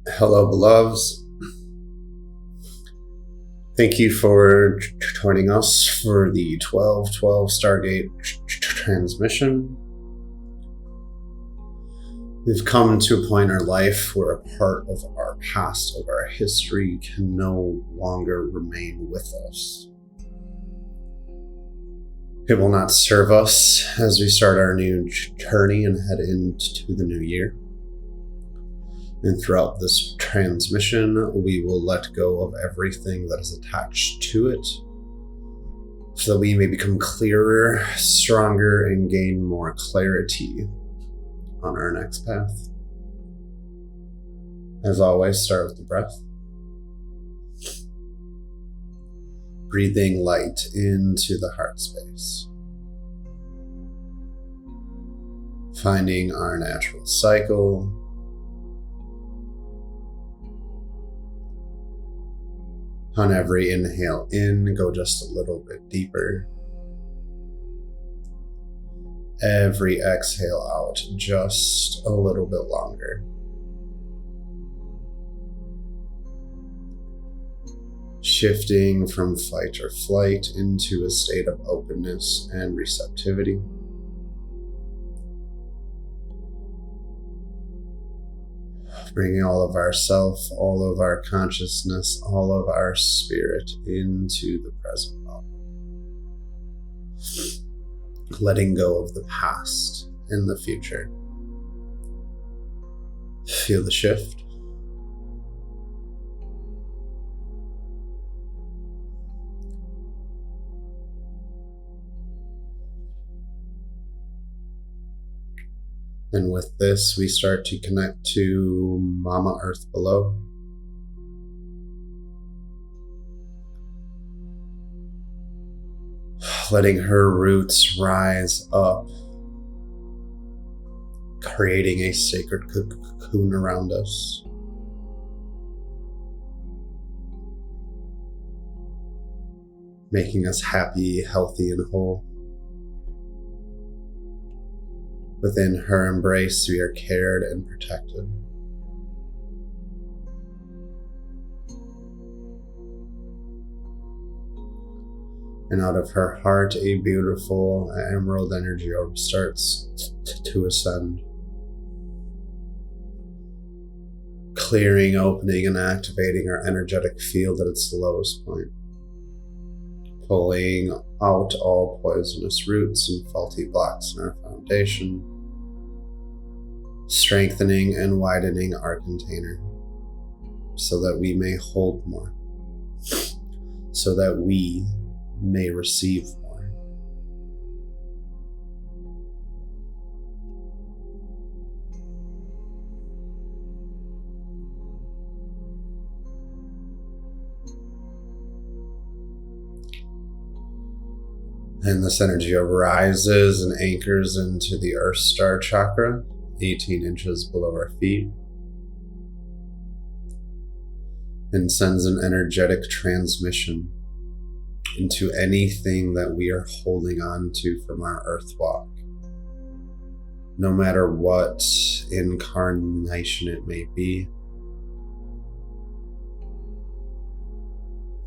Hello, beloveds. Thank you for joining us for the 12/12 Stargate transmission. We've come to a point in our life where a part of our past, of our history, can no longer remain with us. It will not serve us as we start our new journey and head into the new year. And throughout this transmission, we will let go of everything that is attached to it so that we may become clearer, stronger, and gain more clarity on our next path. As always, start with the breath. Breathing light into the heart space. Finding our natural cycle. On every inhale in, go just a little bit deeper. Every exhale out, just a little bit longer. Shifting from fight or flight into a state of openness and receptivity. Bringing all of our self, all of our consciousness, all of our spirit into the present moment. Letting go of the past and the future. Feel the shift. And with this, we start to connect to Mama Earth below. Letting her roots rise up, creating a sacred cocoon around us. Making us happy, healthy, and whole. Within her embrace, we are cared and protected. And out of her heart, a beautiful emerald energy orb starts to ascend. Clearing, opening, and activating our energetic field at its lowest point. Pulling out all poisonous roots and faulty blocks in our foundation. Strengthening and widening our container so that we may hold more, so that we may receive more. And this energy arises and anchors into the Earth Star chakra, 18 inches below our feet, and sends an energetic transmission into anything that we are holding on to from our Earth walk. No matter what incarnation it may be,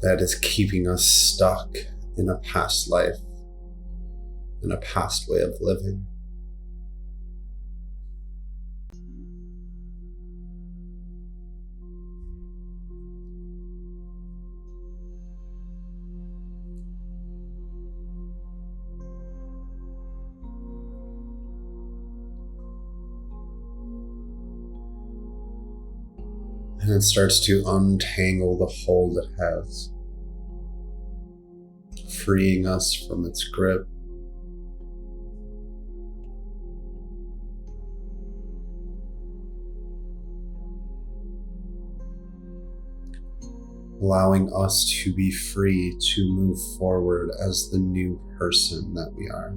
that is keeping us stuck in a past life, in a past way of living. And it starts to untangle the hold it has, freeing us from its grip. Allowing us to be free to move forward as the new person that we are.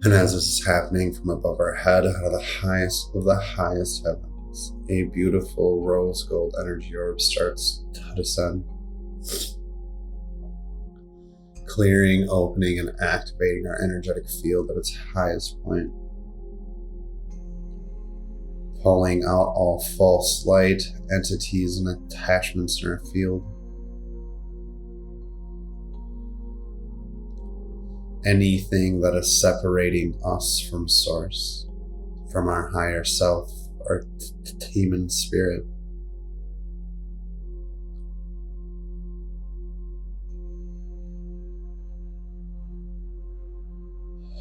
And as this is happening from above our head, out of the highest heavens, a beautiful rose gold energy orb starts to descend, clearing, opening, and activating our energetic field at its highest point, pulling out all false light, entities, and attachments in our field. Anything that is separating us from Source, from our higher self, our demon spirit.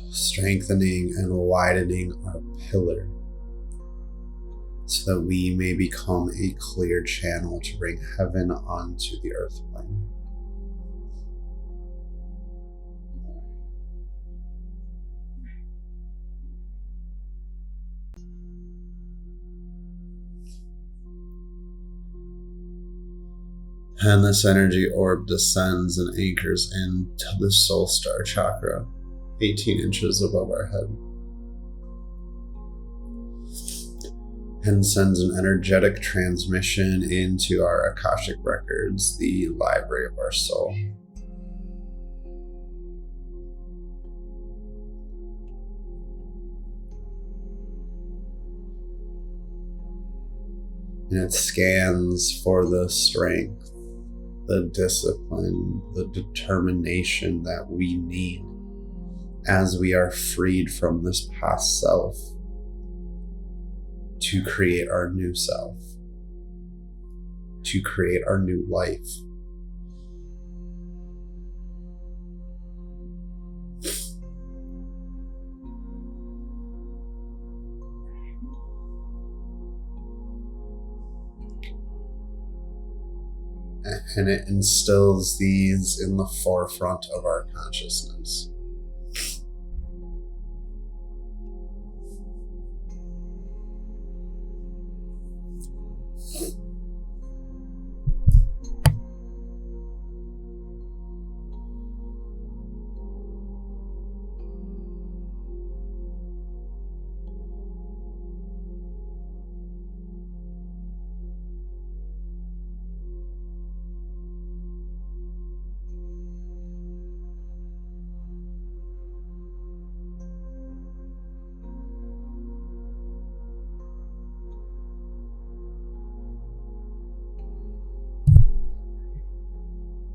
Strengthening and widening our pillar so that we may become a clear channel to bring heaven onto the earth plane. And this energy orb descends and anchors into the soul star chakra, 18 inches above our head, and sends an energetic transmission into our Akashic records, the library of our soul. And it scans for the strength, the discipline, the determination that we need as we are freed from this past self to create our new self, to create our new life. And it instills these in the forefront of our consciousness.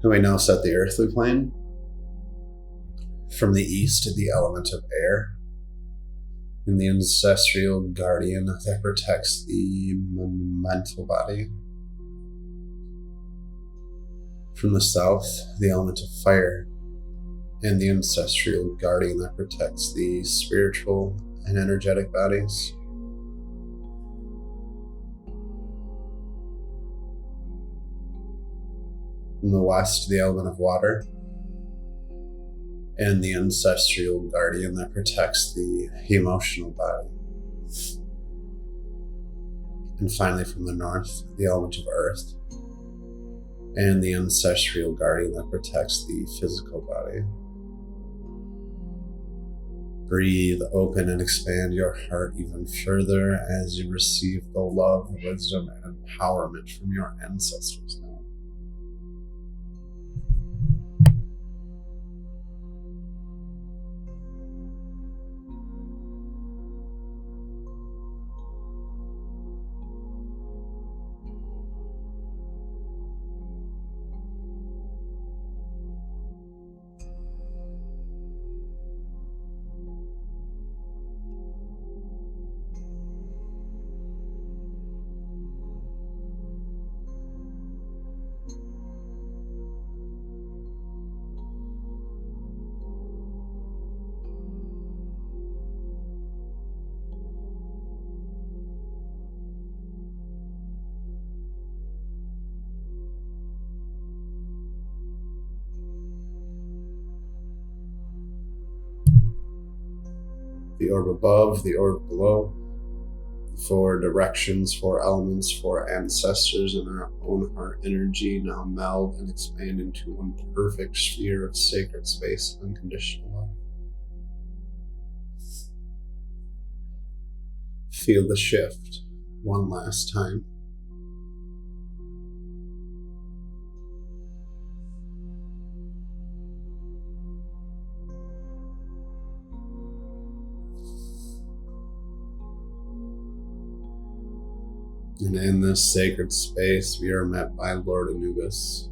And we now set the earthly plane from the east to the element of air, and the ancestral guardian that protects the mental body. From the south, the element of fire, and the ancestral guardian that protects the spiritual and energetic bodies. From the west, the element of water, and the ancestral guardian that protects the emotional body. And finally, from the north, the element of earth, and the ancestral guardian that protects the physical body. Breathe, open, and expand your heart even further as you receive the love, wisdom, and empowerment from your ancestors now. The orb above, the orb below, 4 directions, 4 elements, 4 ancestors, and our own heart energy now meld and expand into one perfect sphere of sacred space and unconditional love. Feel the shift. one last time. And in this sacred space, we are met by Lord Anubis.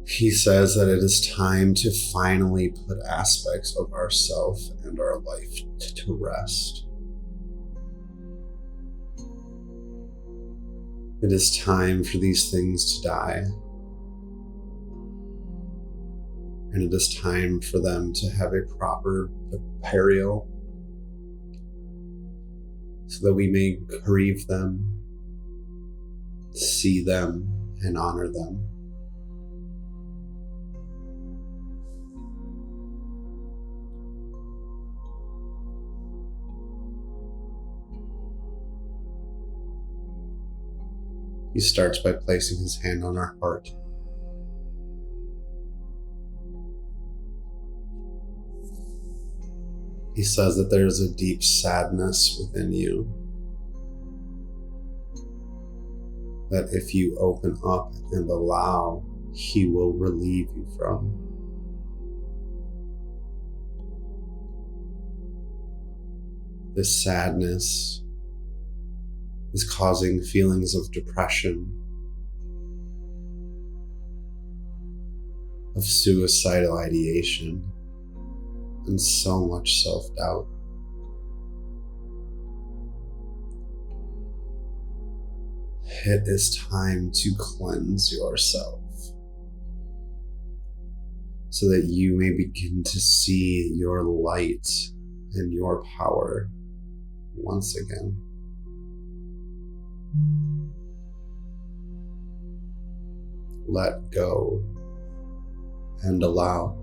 He says that it is time to finally put aspects of ourself and our life to rest. It is time for these things to die. And it is time for them to have a proper burial so that we may grieve them, see them, and honor them. He starts by placing his hand on our heart. He says that there is a deep sadness within you, that if you open up and allow, he will relieve you from. This sadness is causing feelings of depression, of suicidal ideation, and so much self-doubt. It is time to cleanse yourself so that you may begin to see your light and your power once again. Let go and allow.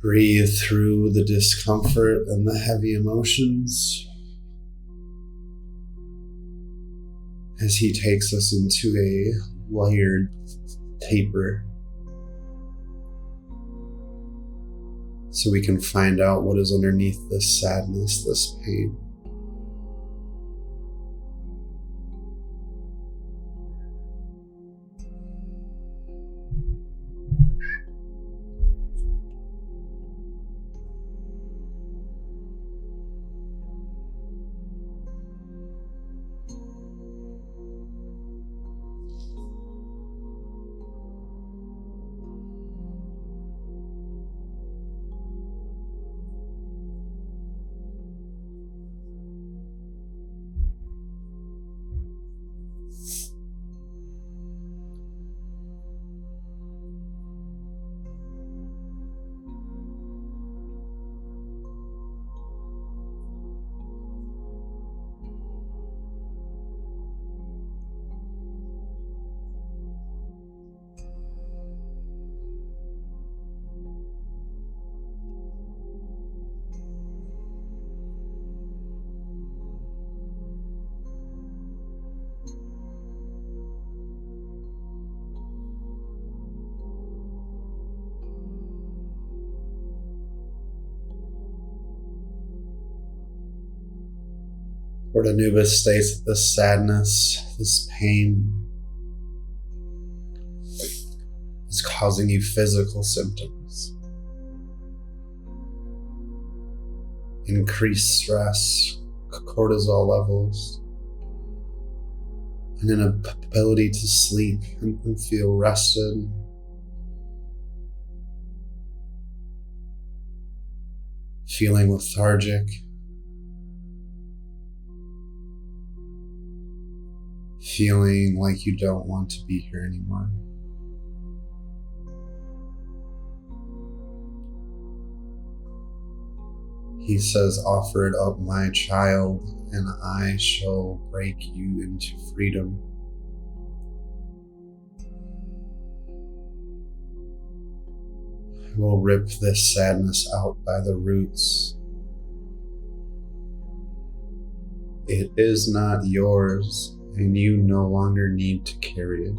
Breathe through the discomfort and the heavy emotions as he takes us into a layered taper so we can find out what is underneath this sadness, this pain. Lord Anubis states that this sadness, this pain, is causing you physical symptoms, increased stress, cortisol levels, an inability to sleep and feel rested. Feeling lethargic, feeling like you don't want to be here anymore. He says, "Offer it up, my child, and I shall break you into freedom." I will rip this sadness out by the roots. It is not yours, and you no longer need to carry it.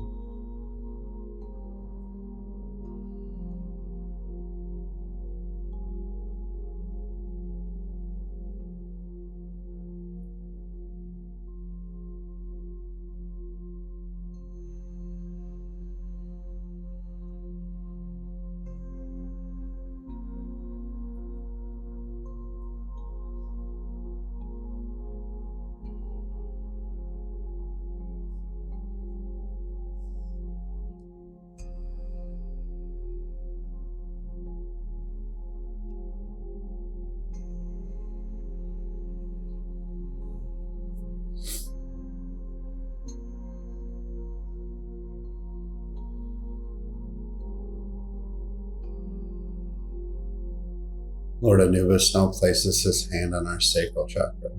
Lord Anubis now places his hand on our sacral chakra.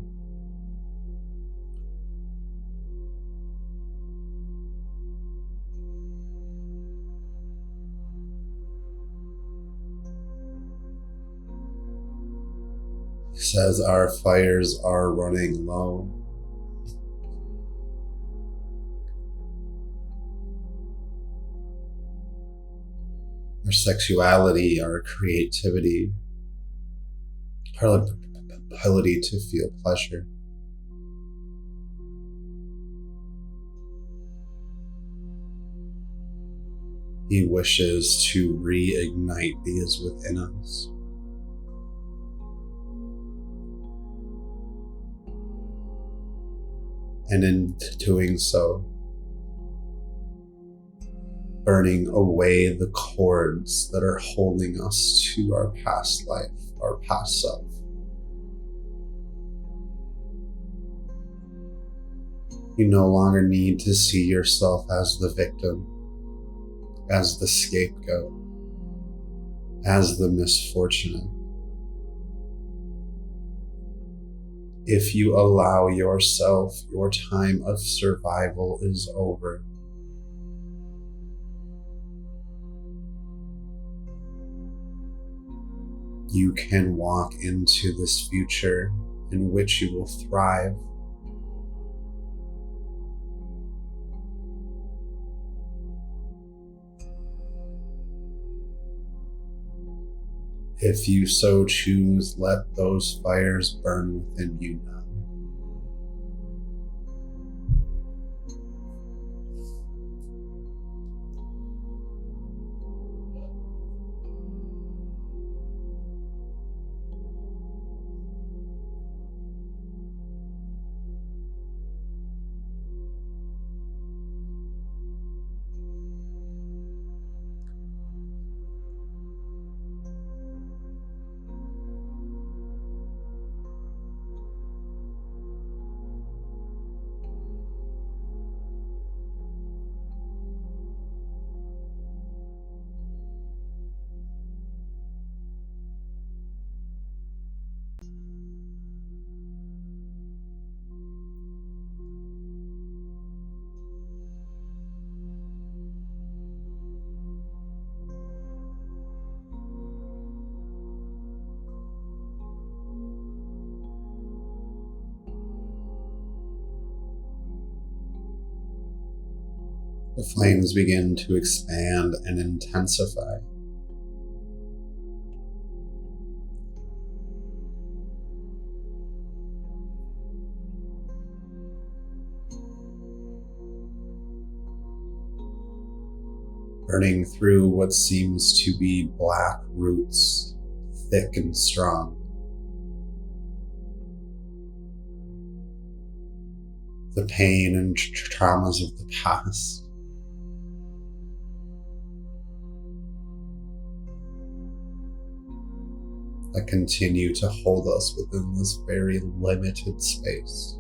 He says our fires are running low. Our sexuality, our creativity, our ability to feel pleasure. He wishes to reignite these within us. And in doing so, burning away the cords that are holding us to our past life, our past self. You no longer need to see yourself as the victim, as the scapegoat, as the misfortunate. If you allow yourself, your time of survival is over. You can walk into this future in which you will thrive. If you so choose, let those fires burn within you now. The flames begin to expand and intensify. burning through what seems to be black roots, thick and strong. The pain and traumas of the past. That continue to hold us within this very limited space.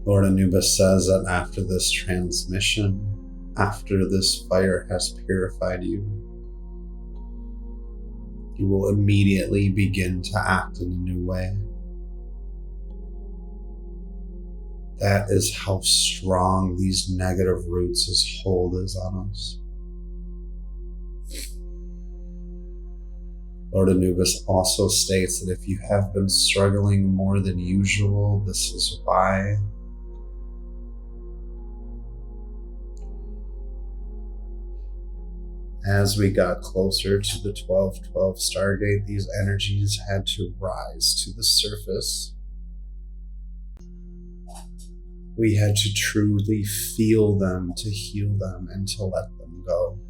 Lord Anubis says that after this transmission, after this fire has purified you, you will immediately begin to act in a new way. That is how strong these negative roots' hold is on us. Lord Anubis also states that if you have been struggling more than usual, this is why. As we got closer to the 1212 Stargate, these energies had to rise to the surface. We had to truly feel them to heal them and to let them go.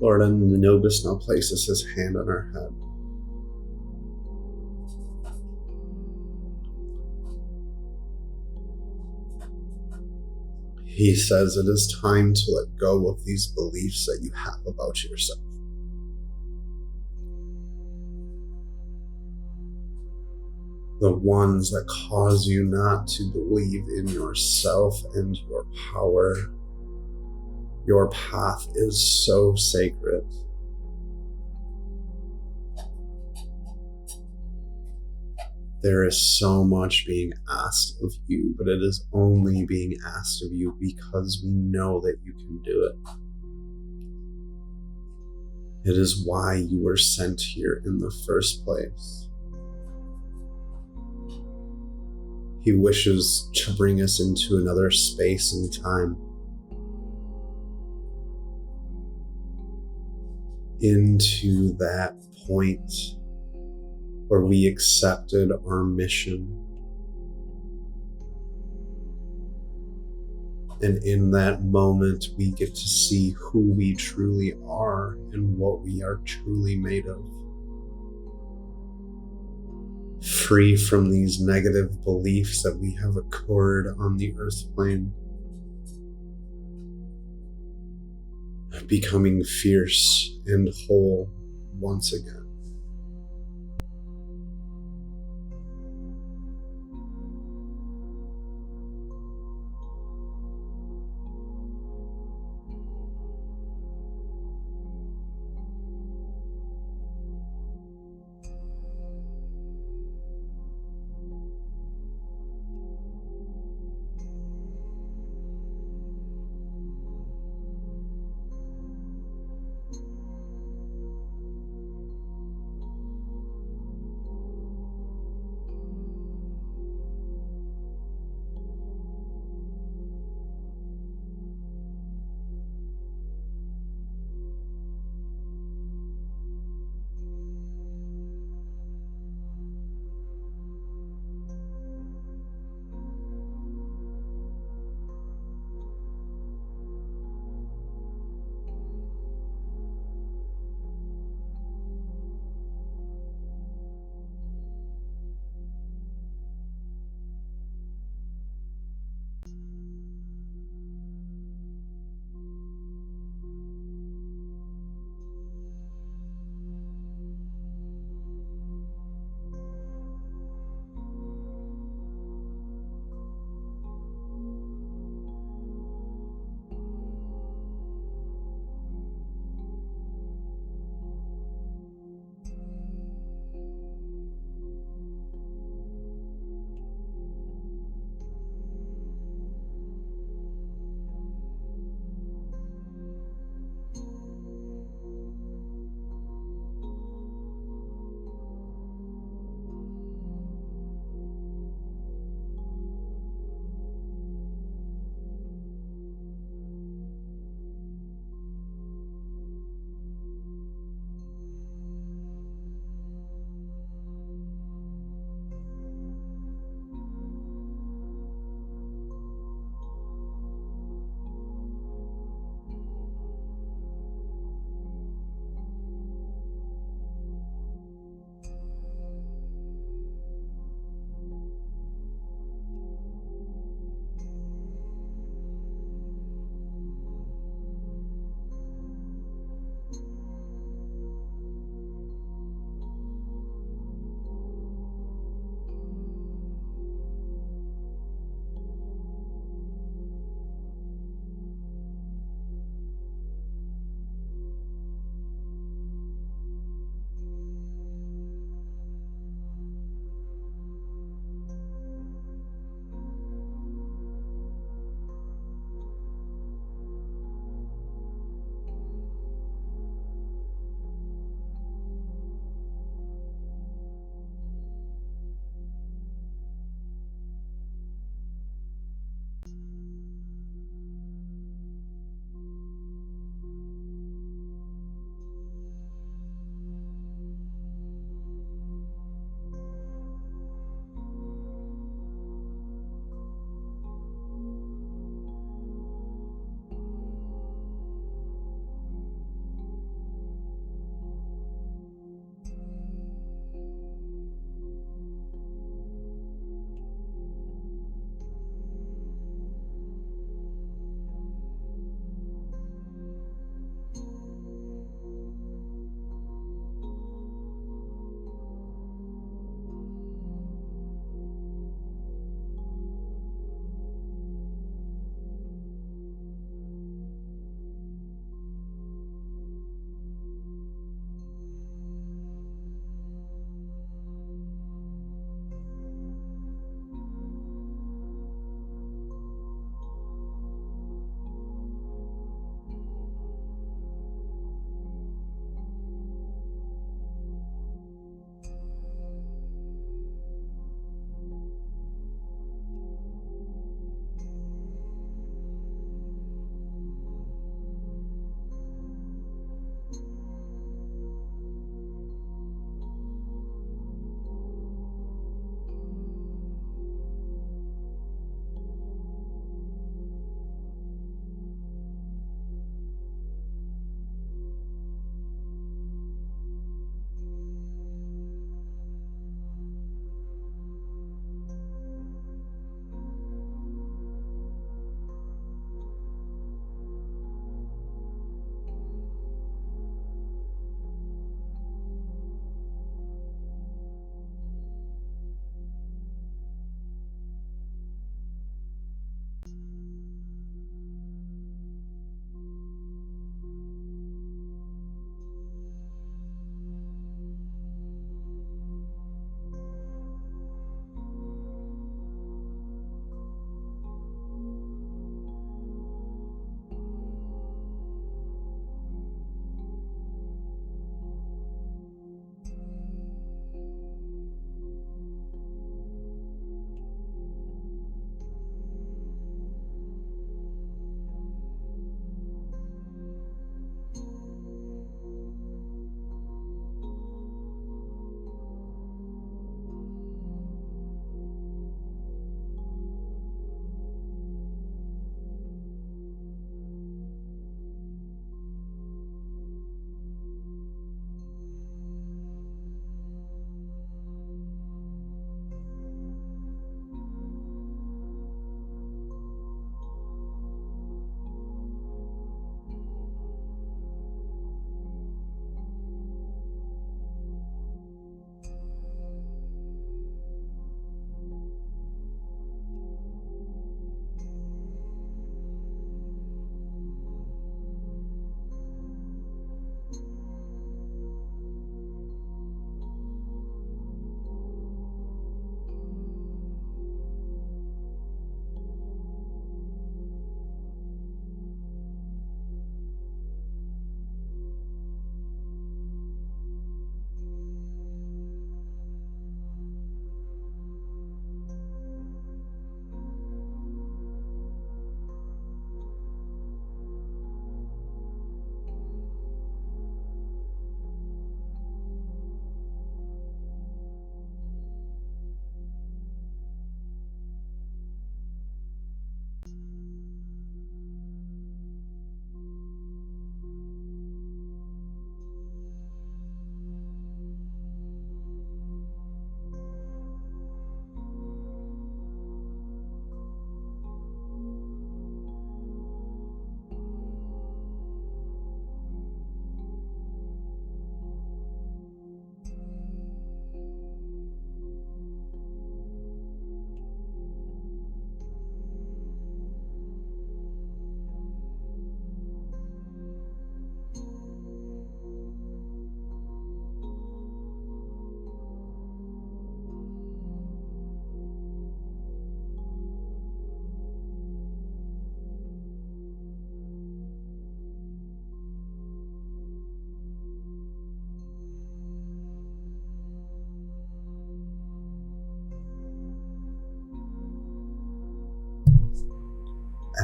Lord Anubis now places his hand on our head. He says it is time to let go of these beliefs that you have about yourself. The ones that cause you not to believe in yourself and your power. Your path is so sacred. There is so much being asked of you, but it is only being asked of you because we know that you can do it. It is why you were sent here in the first place. He wishes to bring us into another space and time. Into that point where we accepted our mission. And in that moment, we get to see who we truly are and what we are truly made of. Free from these negative beliefs that we have occurred on the earth plane. Becoming fierce and whole once again.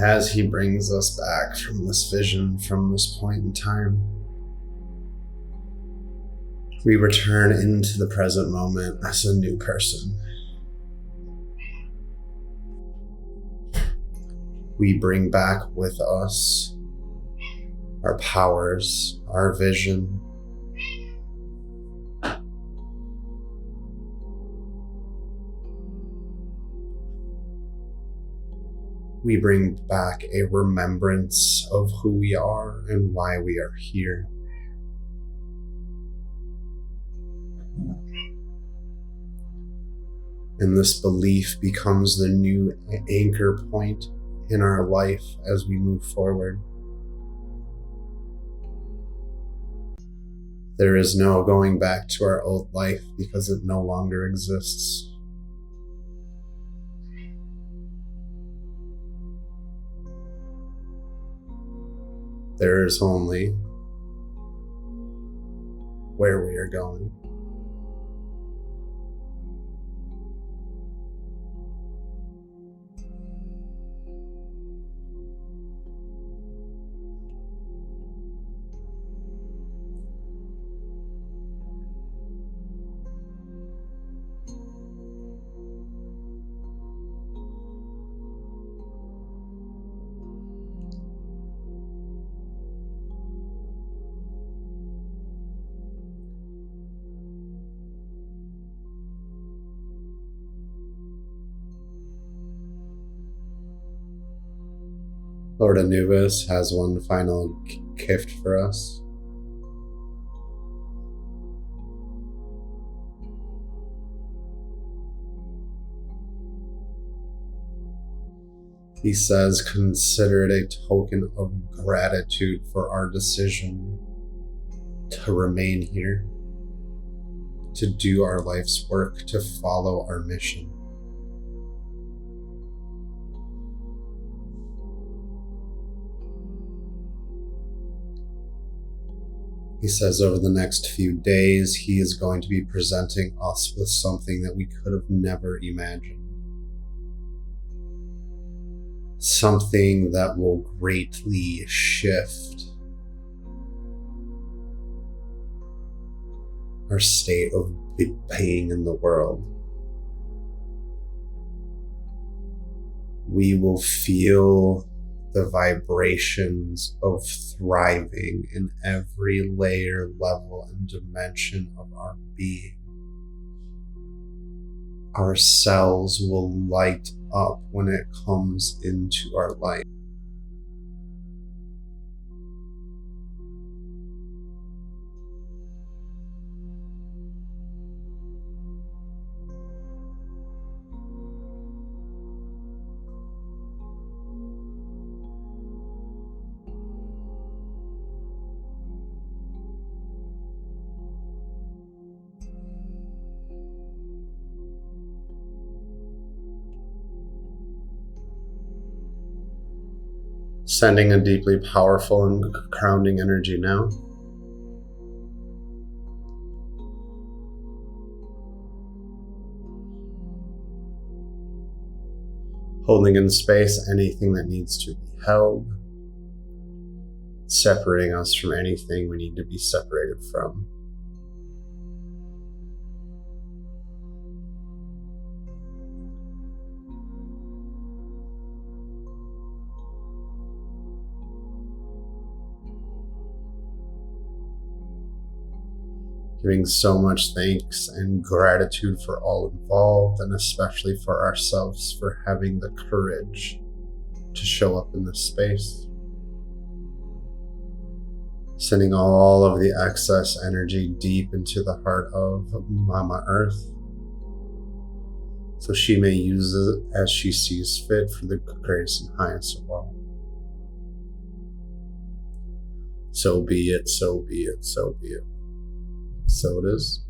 as he brings us back from this vision, from this point in time, we return into the present moment as a new person. We bring back with us our powers, our vision, we bring back a remembrance of who we are and why we are here. And this belief becomes the new anchor point in our life as we move forward. There is no going back to our old life because it no longer exists. There is only where we are going. Lord Anubis has one final gift for us. He says, consider it a token of gratitude for our decision to remain here, to do our life's work, to follow our mission. He says over the next few days, he is going to be presenting us with something that we could have never imagined. Something that will greatly shift our state of being in the world. We will feel the vibrations of thriving in every layer, level, and dimension of our being. Our cells will light up when it comes into our life. Sending a deeply powerful and grounding energy now. Holding in space anything that needs to be held. Separating us from anything we need to be separated from. Giving so much thanks and gratitude for all involved, and especially for ourselves for having the courage to show up in this space. Sending all of the excess energy deep into the heart of Mama Earth, so she may use it as she sees fit for the greatest and highest of all. So be it, so be it, so be it. So it is.